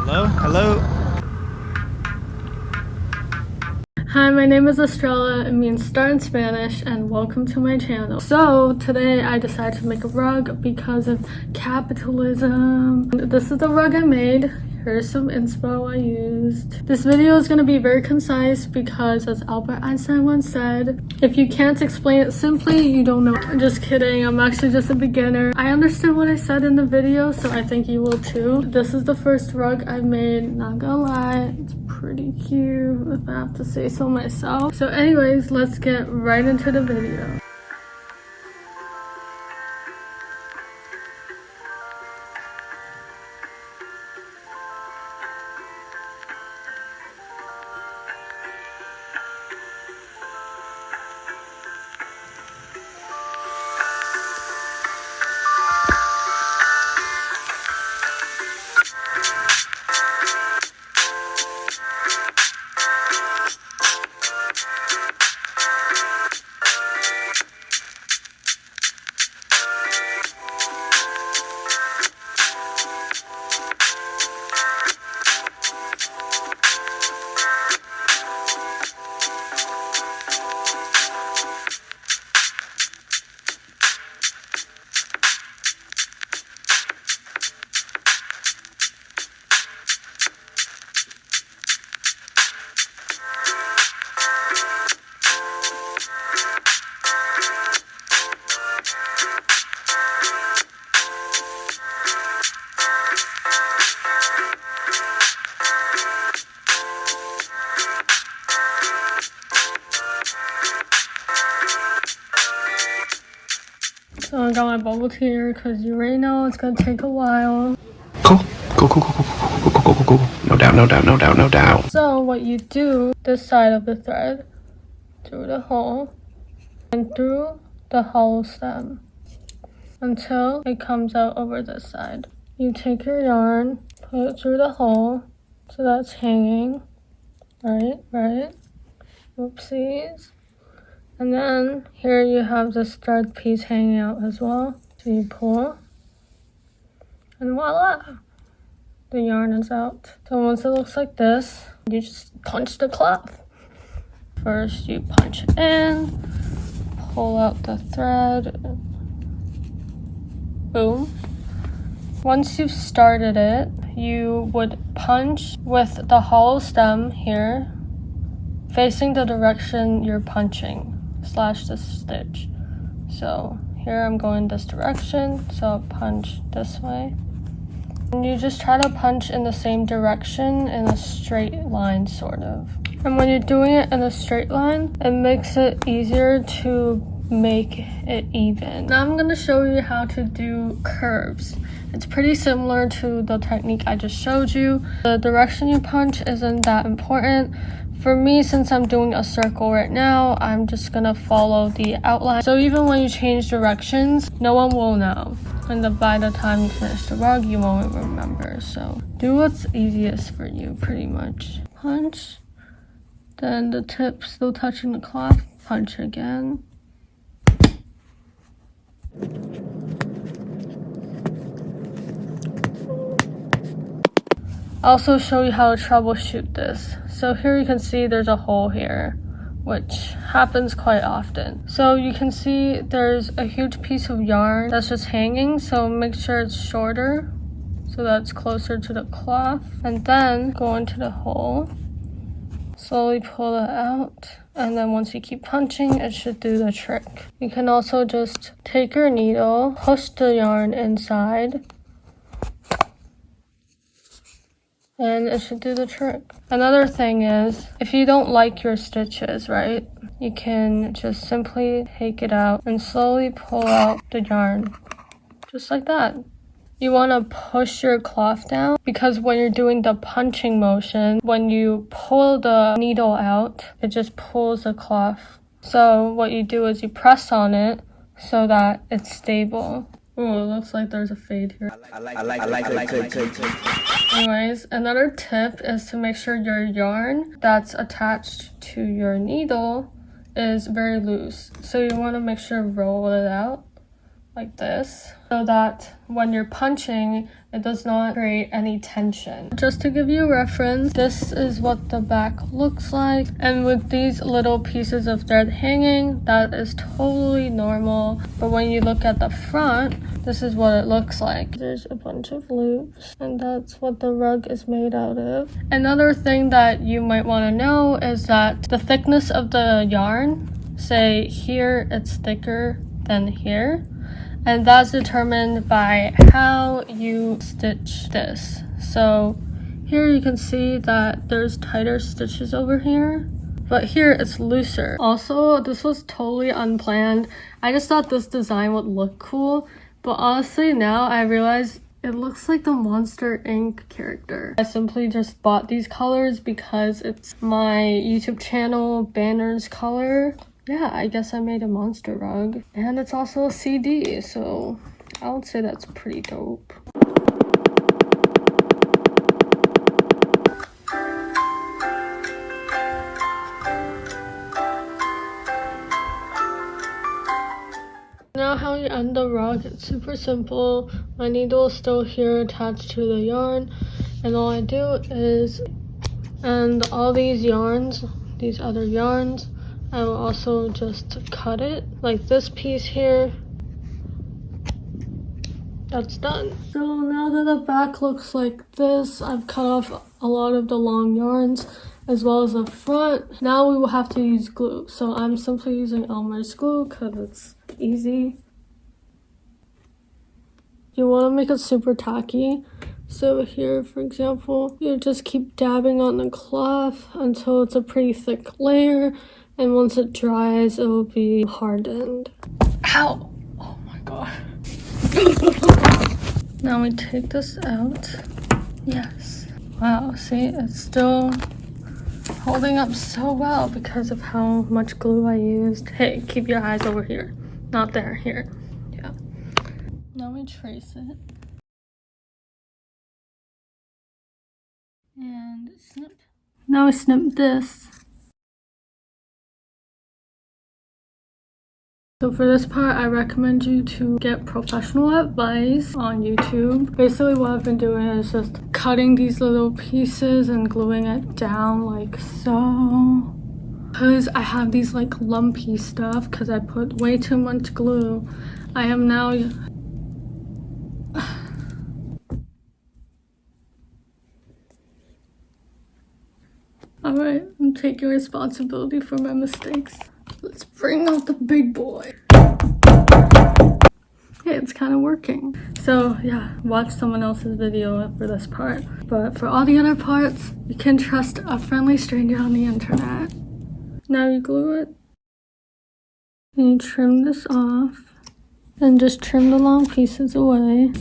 Hello? Hello? Hi, my name is Estrella. It means star in Spanish, and welcome to my channel. So today I decided to make a rug because of capitalism. This is the rug I made. Here's some inspo I used. This video is going to be very concise because, as Albert Einstein once said, if you can't explain it simply, you don't know. I'm just kidding. I'm actually just a beginner. I understood what I said in the video, so I think you will too. This is the first rug I made. Not gonna lie, it's pretty cute, if I have to say so myself. So anyways, let's get right into the video. So I got my bubble tea here because you already know it's gonna take a while. Go. No doubt. So what you do, this side of the thread, through the hole, and through the hollow stem, until it comes out over this side. You take your yarn, put it through the hole, so that's hanging, right, oopsies. And then here you have this thread piece hanging out as well. So you pull, and voila, the yarn is out. So once it looks like this, you just punch the cloth. First you punch it in, pull out the thread, boom. Once you've started it, you would punch with the hollow stem here, facing the direction you're punching, slash the stitch. So here I'm going this direction, so I'll punch this way. And you just try to punch in the same direction in a straight line, sort of. And when you're doing it in a straight line, it makes it easier to make it even. Now I'm gonna show you how to do curves. It's pretty similar to the technique I just showed you. The direction you punch isn't that important. For me, since I'm doing a circle right now, I'm just gonna follow the outline. So even when you change directions, no one will know. And by the time you finish the rug, you won't remember. So do what's easiest for you, pretty much. Punch, then the tip still touching the cloth, punch again. I'll also show you how to troubleshoot this. So here you can see there's a hole here, which happens quite often. So you can see there's a huge piece of yarn that's just hanging, so make sure it's shorter so that's closer to the cloth. And then go into the hole, slowly pull it out, and then once you keep punching, it should do the trick. You can also just take your needle, push the yarn inside, and it should do the trick. Another thing is, if you don't like your stitches, right, you can just simply take it out and slowly pull out the yarn, just like that. You want to push your cloth down because when you're doing the punching motion, when you pull the needle out, it just pulls the cloth. So what you do is you press on it so that it's stable. Oh, it looks like there's a fade here. I like it. Anyways, another tip is to make sure your yarn that's attached to your needle is very loose. So you want to make sure roll it out like this, so that when you're punching, it does not create any tension. Just to give you a reference, this is what the back looks like. And with these little pieces of thread hanging, that is totally normal. But when you look at the front, this is what it looks like. There's a bunch of loops, and that's what the rug is made out of. Another thing that you might want to know is that the thickness of the yarn, say here it's thicker than here, and that's determined by how you stitch this. So here you can see that there's tighter stitches over here, but here it's looser. Also, this was totally unplanned. I just thought this design would look cool, but honestly now I realize it looks like the Monster Inc. character. I simply just bought these colors because it's my YouTube channel banner's color. Yeah, I guess I made a monster rug. And it's also a CD, so I would say that's pretty dope. Now how you end the rug, it's super simple. My needle is still here attached to the yarn, and all I do is end all these yarns, these other yarns. I will also just cut it, like this piece here. That's done. So now that the back looks like this, I've cut off a lot of the long yarns as well as the front. Now we will have to use glue. So I'm simply using 𝖒𝖊𝖘𝖙 glue because it's easy. You want to make it super tacky. So here, for example, you just keep dabbing on the cloth until it's a pretty thick layer. And once it dries, it will be hardened. Ow! Oh my god. Now we take this out. Yes. Wow, see, it's still holding up so well because of how much glue I used. Hey, keep your eyes over here. Not there, here. Yeah. Now we trace it. And snip. Now we snip this. So for this part, I recommend you to get professional advice on YouTube. Basically what I've been doing is just cutting these little pieces and gluing it down like so. Because I have these like lumpy stuff because I put way too much glue. I am now... Alright, I'm taking responsibility for my mistakes. Let's bring out the big boy. Hey, it's kind of working. So yeah, watch someone else's video for this part. But for all the other parts, you can trust a friendly stranger on the internet. Now you glue it. And you trim this off. And just trim the long pieces away.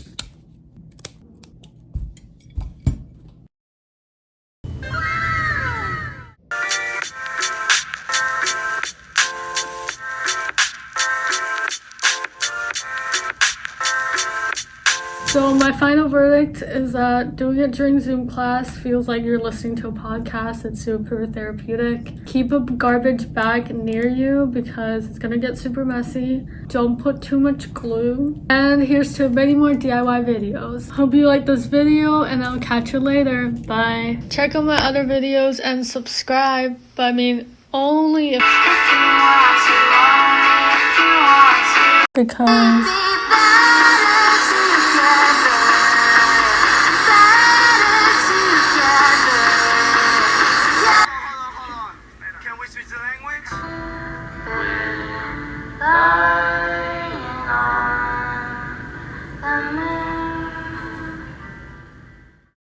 So my final verdict is that doing it during Zoom class feels like you're listening to a podcast. It's super therapeutic. Keep a garbage bag near you because it's gonna get super messy. Don't put too much glue. And here's to many more DIY videos. Hope you like this video and I'll catch you later. Bye. Check out my other videos and subscribe. But I mean, only if you want to. Because